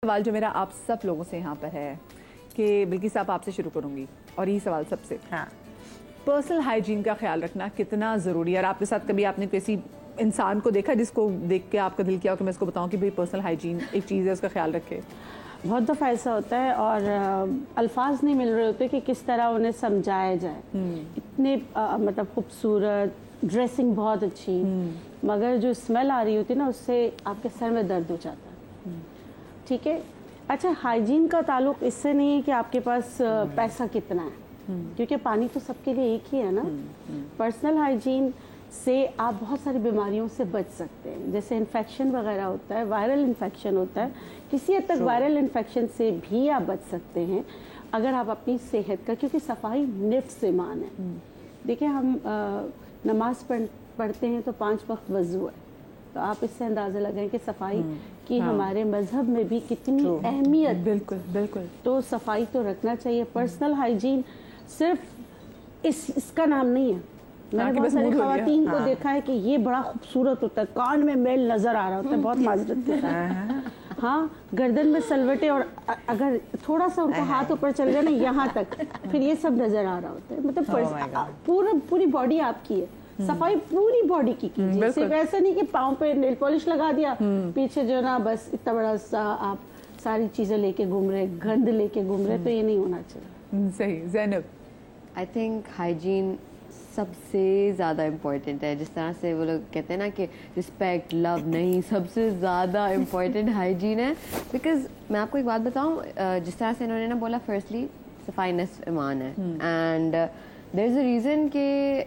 सवाल जो मेरा आप सब लोगों से यहाँ पर है कि बिल्किस साहब आपसे शुरू करूँगी और यही सवाल सबसे। हाँ, पर्सनल हाइजीन का ख्याल रखना कितना ज़रूरी है और आपके साथ कभी आपने किसी इंसान को देखा जिसको देख के आपका दिल किया कि मैं इसको बताऊँ कि भाई पर्सनल हाइजीन एक चीज़ है, उसका ख्याल रखे? बहुत दफ़ा ऐसा होता है और अल्फाज नहीं मिल रहे होते कि किस तरह उन्हें समझाया जाए। इतने मतलब खूबसूरत ड्रेसिंग बहुत अच्छी, मगर जो स्मेल आ रही होती है ना उससे आपके सर में दर्द हो जाता है। ठीक है, अच्छा हाइजीन का ताल्लुक इससे नहीं है कि आपके पास पैसा कितना है, क्योंकि पानी तो सबके लिए एक ही है ना। पर्सनल हाइजीन से आप बहुत सारी बीमारियों से बच सकते हैं, जैसे इन्फेक्शन वगैरह होता है, वायरल इन्फेक्शन होता है, किसी हद तक वायरल इन्फेक्शन से भी आप बच सकते हैं अगर आप अपनी सेहत का, क्योंकि सफाई निफ्स ईमान है। देखिए हम नमाज पढ़ते हैं तो 5 वक्त वज़ू है, तो आप इससे अंदाज़ा लगाएं कि सफाई की हमारे मज़हब में भी कितनी अहमियत। बिल्कुल बिल्कुल। तो सफाई तो रखना चाहिए। पर्सनल हाइजीन सिर्फ इसका नाम नहीं है। मैंने बहुत सारी ख़वातीन को देखा है कि ये बड़ा खूबसूरत होता है, कान में मेल नज़र आ रहा होता है, बहुत माजरत के साथ, हाँ, गर्दन में सलवटे, और अगर थोड़ा सा उनका हाथ ऊपर चल गया ना यहाँ तक, फिर ये सब नज़र आ रहा होता है। मतलब पूरी बॉडी आपकी है, सफाई पूरी बॉडी की कीजिए। सिर्फ ऐसा नहीं कि पाँव पे नेल पॉलिश लगा दिया, पीछे जो ना बस इतना बड़ा सा आप सारी चीज़ें लेके घूम रहे, गंद लेके घूम रहे, तो ये नहीं होना चाहिए। सही। ज़ैनब, आई थिंक हाइजीन सबसे ज़्यादा इम्पोर्टेंट है। जिस तरह से वो लोग कहते हैं ना कि रिस्पेक्ट लव नहीं, सबसे ज़्यादा इम्पोर्टेंट हाइजीन है। बिकॉज मैं आपको एक बात बताऊँ, जिस तरह से इन्होंने ना बोला, फर्स्टली सफाई निस्फ ईमान है, and there is a reason कि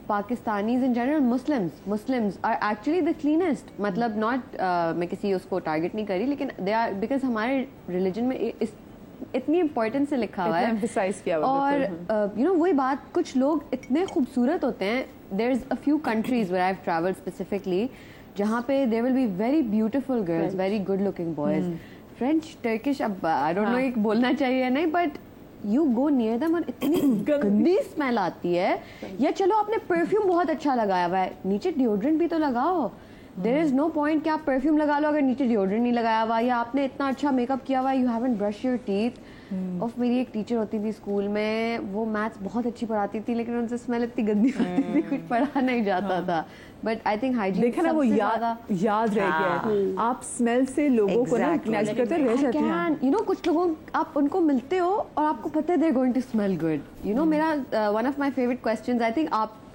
Pakistanis in general Muslims are actually the cleanest. मतलब नॉट मैं किसी उसको टारगेट नहीं करी, लेकिन दे आर, बिकॉज हमारे रिलीजन में इतनी इम्पोर्टेंस से लिखा हुआ है, एम्फसाइज किया हुआ और यू नो वही बात, कुछ लोग इतने खूबसूरत होते हैं। There is a few countries where I have travelled specifically जहाँ पे there will be very beautiful girls, very good looking boys, French, Turkish, अब आई डोंट नो एक बोलना चाहिए या नहीं, but you go near them और इतनी गंदी स्मेल आती है। या चलो आपने परफ्यूम बहुत अच्छा लगाया हुआ है, नीचे डिओड्रेंट भी तो लगाओ। देयर इज नो पॉइंट कि आप परफ्यूम लगा लो अगर नीचे डिओड्रेंट नहीं लगाया हुआ, या आपने इतना अच्छा मेकअप किया हुआ, you haven't brush your teeth. और मेरी एक टीचर होती थी स्कूल में, वो मैथ्स बहुत अच्छी पढ़ाती थी, लेकिन उनसे स्मेल इतनी गंदी होती थी, कुछ पढ़ा नहीं जाता था। बट आई थिंक हाइजीन देखा ना, वो याद रह गया है। आप स्मेल से लोगों को ना इमेजिन करते रह जाते हैं। यू नो कुछ लोगों आप उनको मिलते हो और आपको पता है they are going to smell good. You know मेरा one of my favourite questions, I think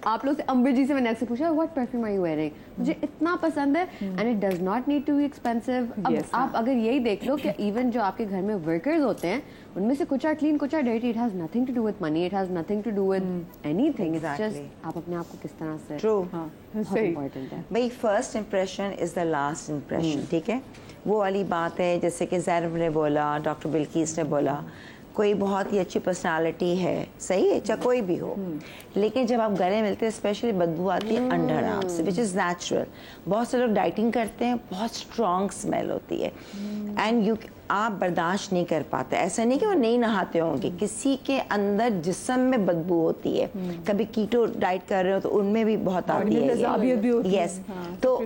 आप लोग से, अम्बर जी से मैंने अक्सर पूछा, what perfume are you wearing, मुझे इतना पसंद है, and it does not need to be expensive. अब आप अगर यही देख लो कि इवन जो आपके घर में वर्कर्स होते हैं उनमें से कुछ आर क्लीन, कुछ are dirty, it has nothing to do with money, it has nothing to do with anything, it's just आप अपने आप को किस तरह से। ट्रू, बहुत इंपॉर्टेंट है भाई, first impression is the last impression. ठीक है, वो वाली बात है, जैसे कि ज़ैनब ने बोला, डॉक्टर बिल्किस ने बोला, कोई बहुत ही अच्छी पर्सनालिटी है, सही है, चाहे कोई भी हो, लेकिन जब आप गले मिलते हैं स्पेशली बदबू आती है अंडर आर्म्स से, विच इज़ नेचुरल। बहुत से लोग डाइटिंग करते हैं, बहुत स्ट्रॉन्ग स्मेल होती है, एंड आप बर्दाश्त नहीं कर पाते। ऐसा नहीं कि वो नहीं नहाते होंगे, किसी के अंदर जिस्म में बदबू होती है। कभी कीटो डाइट कर रहे हो तो उनमें भी बहुत आती है। यस, तो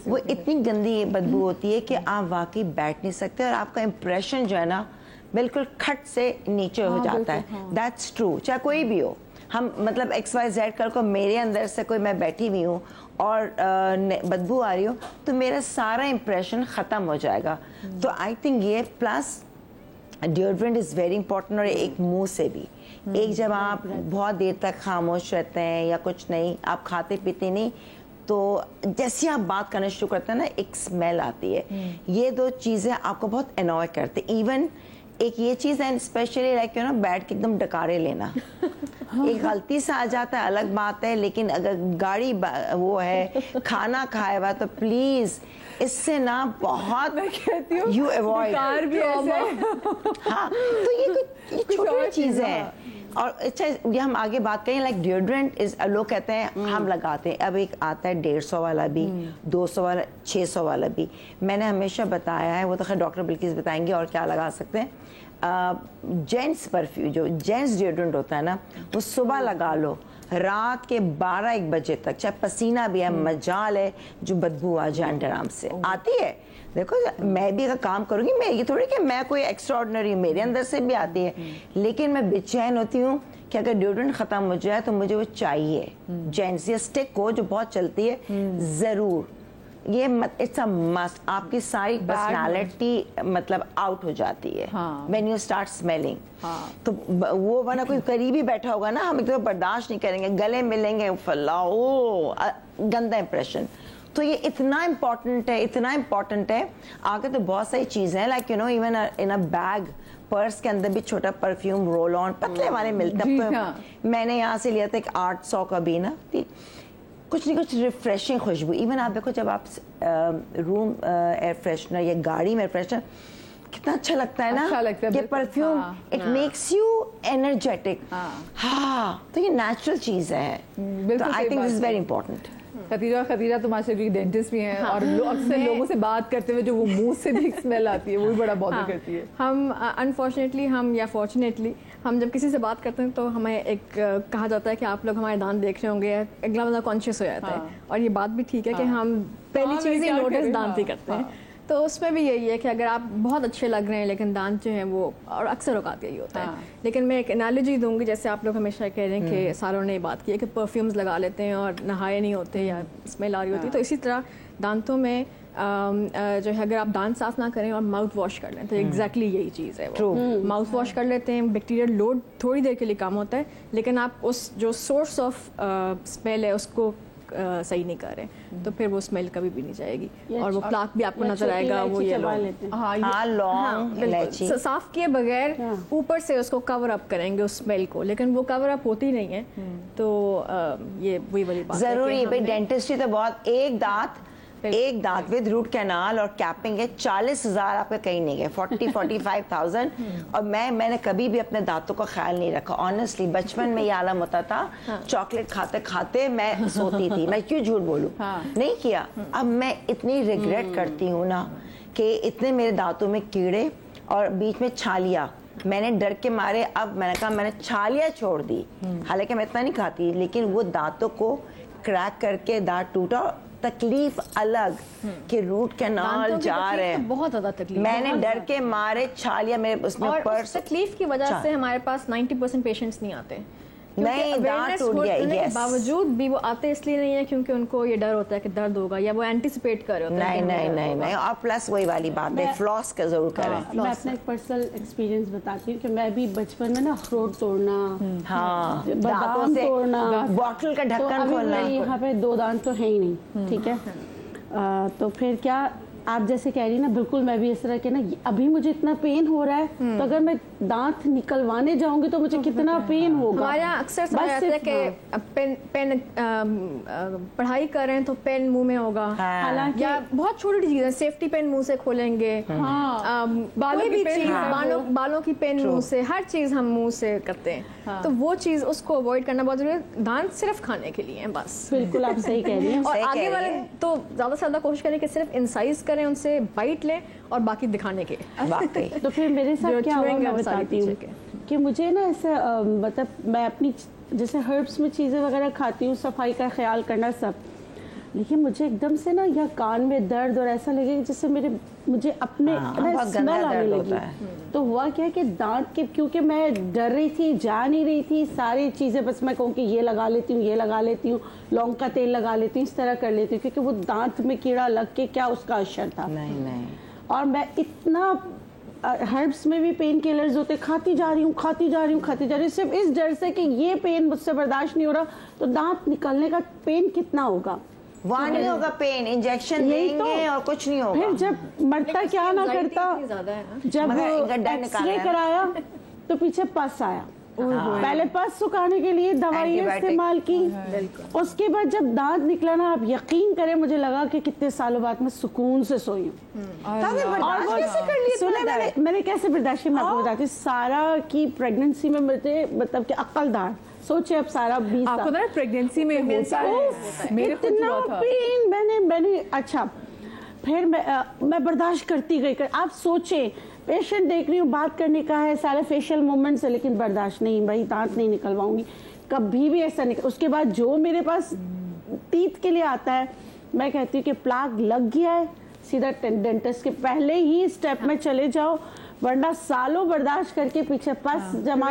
वो इतनी गंदी बदबू होती है कि आप वाकई बैठ नहीं सकते, और आपका इम्प्रेशन जो है ना बिल्कुल खट से नीचे हो जाता है। दैट्स ट्रू, चाहे कोई भी हो। हम मतलब XYZ कल को मेरे अंदर से कोई, मैं बैठी हुई हूँ और बदबू आ रही हो, तो मेरा सारा इम्प्रेशन ख़त्म हो जाएगा। तो आई थिंक ये plus deodorant is very important. और एक मुंह से भी, एक जब आप बहुत देर तक खामोश रहते हैं या कुछ नहीं, आप खाते पीते नहीं, तो जैसे आप बात करना शुरू करते हैं ना, एक स्मेल आती है। ये दो चीज़ें आपको बहुत अनॉय करते। इवन एक ये चीज़ है, स्पेशली लाइक यू नो बैठ के एकदम डकारे लेना, एक गलती से आ जाता है अलग बात है, लेकिन अगर गाड़ी वो है, खाना खाया हुआ, तो प्लीज इससे ना बहुत यू अवॉइड। हाँ, तो ये छोटी चीज़ है। और अच्छा, ये हम आगे बात करें, लाइक डिओड्रेंट इज, लोग कहते हैं हम लगाते हैं, अब एक आता है 150 वाला भी, 200 वाला, 600 वाला भी। मैंने हमेशा बताया है, वो तो खैर डॉक्टर बिल्किस बताएंगे और क्या लगा सकते हैं। जेंट्स परफ्यूम, जो जेंट्स डिओड्रेंट होता है ना, वो सुबह लगा लो, रात के 12-1 बजे तक, चाहे पसीना भी है, मजाल है जो बदबू आ जाए अंडर आर्म से आती है। देखो मैं भी अगर काम करूंगी, मैं ये थोड़ी कि मैं कोई एक्स्ट्राऑर्डिनरी हूँ, मेरे अंदर से भी आती है, लेकिन मैं बेचैन होती हूँ कि अगर डिओड्रेंट खत्म हो जाए तो मुझे वो चाहिए। जेंट्स या स्टिक हो जो बहुत चलती है, जरूर ये इट्स अ मस्ट। आपकी सारी पर्सनालिटी मतलब आउट हो जाती है व्हेन यू स्टार्ट स्मेलिंग। तो वो वरना कोई करीबी बैठा होगा ना, हम एक तो बर्दाश्त नहीं करेंगे, गले मिलेंगे, फलाओ गंदा इंप्रेशन। तो ये इतना इम्पोर्टेंट है, इतना इम्पोर्टेंट है। आगे तो बहुत सारी चीजें हैं, like you know even in a bag, purse के अंदर भी छोटा परफ्यूम रोल ऑन पतले वाले मिलते हैं। मैंने यहाँ से लिया था एक 800 का भी ना, कुछ नहीं कुछ रिफ्रेशिंग खुशबू। इवन आप देखो जब आप रूम एयर फ्रेशनर या गाड़ी में एयर फ्रेशनर, कितना अच्छा लगता है ना, अच्छा लगता है, ये perfume it makes you energetic. हाँ, तो ये नेचुरल चीज है, तो I think this is very important. खतीरा तो माशाल्लाह की डेंटिस्ट भी हैं और अक्सर लोगों से बात करते हुए जो वो मुंह से भी स्मेल आती है वो भी बड़ा बॉदर करती है। हम अनफॉर्चुनेटली हम या फॉर्चुनेटली हम जब किसी से बात करते हैं तो हमें एक कहा जाता है कि आप लोग हमारे दांत देख रहे होंगे, अगला बंदा कॉन्शियस हो जाता है। और ये बात भी ठीक है कि हम पहली चीज़ ही नोटिस दांत ही करते हैं। तो उसमें भी यही है कि अगर आप बहुत अच्छे लग रहे हैं लेकिन दांत जो हैं वो, और अक्सर औकात यही होता है। लेकिन मैं एक एनालॉजी दूंगी, जैसे आप लोग हमेशा कह रहे हैं कि सारों ने बात की है कि परफ्यूम्स लगा लेते हैं और नहाए नहीं होते या स्मेल आ रही होती है, तो इसी तरह दांतों में जो है अगर आप दांत साफ ना करें और माउथ वॉश कर लें तो एग्जैक्टली यही चीज़ है वो। माउथ वॉश कर लेते हैं, बैक्टीरियल लोड थोड़ी देर के लिए कम होता है, लेकिन आप उस जो सोर्स ऑफ स्मेल है उसको सही नहीं कर रहे तो फिर वो स्मेल कभी भी नहीं जाएगी और वो प्लाक भी आपको नजर आएगा। वो ये लौंग इलायची साफ किए बगैर ऊपर से उसको कवर अप करेंगे उस स्मेल को, लेकिन वो कवर अप होती नहीं है। तो ये वही वाली बात जरूरी है भाई। डेंटिस्ट्री तो बहुत, एक दांत विद रूट कैनाल और कैपिंग है 40,000 आपका कहीं नहीं गए, 40-45,000। और मैंने कभी भी अपने दांतों का ख्याल नहीं रखा ऑनेस्टली। बचपन में ये आलम होता था, चॉकलेट खाते खाते मैं सोती थी, मैं क्यों झूठ बोलूं, नहीं किया। अब मैं इतनी रिग्रेट करती हूँ ना कि इतने मेरे दांतों में कीड़े और बीच में छालियाँ, मैंने डर के मारे अब मैंने कहा मैंने छालियाँ छोड़ दी। हालांकि मैं इतना नहीं खाती, लेकिन वो दांतों को क्रैक करके दांत टूटा, तकलीफ अलग कि रूट कैनाल जा रहे हैं, बहुत ज्यादा तकलीफ। मैंने डर के मारे छालिया मेरे उसमें पर्स, तकलीफ की वजह से हमारे पास 90% पेशेंट्स नहीं आते, नहीं दांत टूट गया। यस, बावजूद भी वो आते इसलिए नहीं है क्योंकि उनको ये डर होता है कि दर्द होगा या वो एंटिसिपेट कर रहे होते हैं। नहीं। और प्लस वही वाली बात है, फ्लॉस का जरूर करें। मैं अपना एक पर्सनल एक्सपीरियंस बताती हूँ कि मैं भी बचपन में ना अखरोट तोड़ना, बादाम तोड़ना, बॉटल का ढक्कन खोलना। यहाँ पे 2 दांत तो है ही नहीं, ठीक है। तो फिर क्या आप जैसे कह रही ना, बिल्कुल मैं भी इस तरह के ना, अभी मुझे इतना पेन हो रहा है तो अगर मैं दांत निकलवाने जाऊंगी तो मुझे कितना पेन होगा। हमारे यहाँ अक्सर समझ आता है कि पेन पढ़ाई कर रहे हैं तो पेन मुंह में होगा, हालांकि या बहुत छोटी चीज है, सेफ्टी पेन मुंह से खोलेंगे, कोई भी चीज, बालों की पेन मुंह से, हर चीज हम मुंह से करते हैं। तो वो चीज उसको अवॉइड करना बहुत जरूरी है। दांत सिर्फ खाने के लिए है बस। बिल्कुल आप सही कह रही हैं। और आगे वाले तो ज्यादा से ज्यादा कोशिश करें कि सिर्फ इंसाइज करें, उनसे बाइट लें और बाकी दिखाने के। तो फिर मेरे साथ क्या हुआ मैं बताती हूँ कि मुझे ना ऐसे मतलब मैं अपनी जैसे हर्ब्स में चीज़ें वगैरह खाती हूँ, सफाई का ख्याल करना सब, लेकिन मुझे एकदम से ना या कान में दर्द और ऐसा लगे जैसे मुझे अपने स्मेल आने लगी। तो हुआ क्या कि दांत के, क्योंकि मैं डर रही थी, जा नहीं रही थी, सारी चीज़ें बस मैं कहूँ कि ये लगा लेती हूँ, ये लगा लेती हूँ, लौंग का तेल लगा लेती हूँ, इस तरह कर लेती हूँ, क्योंकि वो दांत में कीड़ा लग के क्या उसका असर था। नहीं। और मैं इतना हर्ब्स में भी पेन किलर्स होते, खाती जा रही हूँ सिर्फ इस डर से कि ये पेन मुझसे बर्दाश्त नहीं हो रहा, तो दांत निकलने का पेन कितना होगा, वहाँ नहीं होगा पेन, इंजेक्शन देंगे और कुछ नहीं होगा। फिर जब मरता क्या ना करता, जब एक्सरे कराया तो पीछे पस आया। पहले पस सुखाने के लिए दवाई इस्तेमाल की, उसके बाद जब दांत निकला ना, आप यकीन करें मुझे लगा कि कितने सालों बाद मैं सुकून से सोई हूँ। मैंने कैसे बर्दाश्त, मैं आपको बताती हूँ। सारा की प्रेगनेंसी में मुझे मतलब कि अक्लदार सोचे, अब सारा 20 आपको ना प्रेगनेंसी में होता है, मेरे खुद हुआ था पेन। मैंने अच्छा फिर मैं बर्दाश्त करती गई। आप सोचे पेशेंट देख रही हूँ, बात करने का है, सारे फेशियल मूवमेंट्स है, लेकिन बर्दाश्त नहीं भाई, दांत नहीं निकलवाऊंगी कभी भी, ऐसा नहीं। उसके बाद जो मेरे पास टीथ के लिए आता है, मैं कहती हूँ कि प्लाक लग गया है, सीधा डेंटिस्ट के पहले ही स्टेप में चले जाओ, वरना सालों बर्दाश्त करके पीछे पस जमा